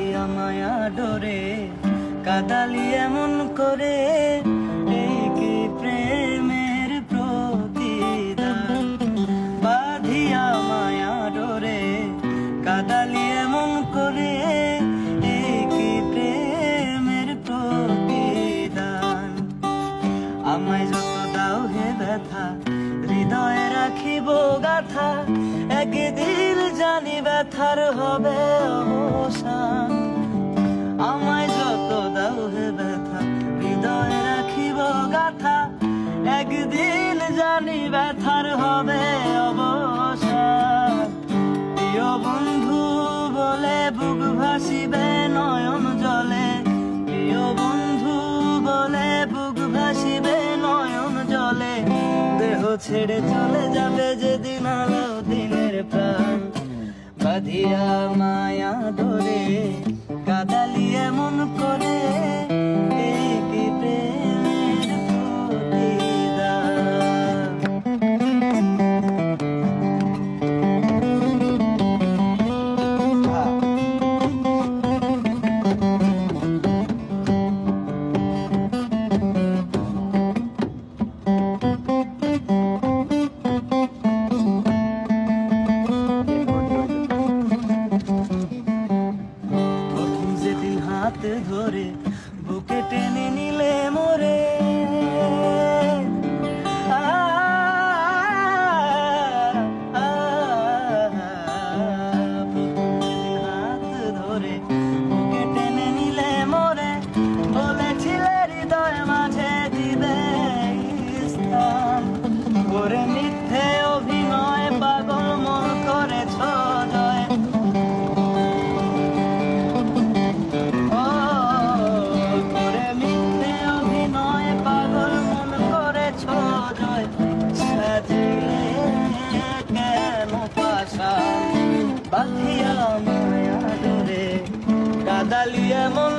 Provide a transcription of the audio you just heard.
বাঁধিয়া মায়া ডোরে কাদালি এমন করে, এই কি প্রেমের প্রতিদান। বাঁধিয়া মায়া ডোরে কাদালি এমন করে, এই কি প্রেমের প্রতিদান। আমায় যত দাও হে ব্যথা, হৃদয়ে রাখিব গাথা, একদিন জানি ব্যথার হবে অবসান। আমায় যত দাও হে ব্যথা, হৃদয়ে রাখিব গাথা, একদিন জানি ব্যথার হবে অবসান। প্রিয় বন্ধু বলে বুক ভাসিবে নয়ন জলে, প্রিয় বন্ধু বলে বুক ভাসিবে নয়ন জলে। দেহ ছেড়ে চলে যাবে যেদিন আলাউদ্দিনের প্রাণ। বাঁধিয়া মায়া ধরে কাদালি এমন করে, এই কি প্রেমের প্রতিদান। হাতে ধরে বুকে টেনে নিলে মোরে, হাত ধরে বুকে টেনে নিলে মোরে, বলেছিলে হৃদয় মাঝে দিবে স্থান। করে মিথ্যে অভিনয় পাগল মন করেছ জয়, বাঁধিয়া মায়া ডোরে কাদালি এমন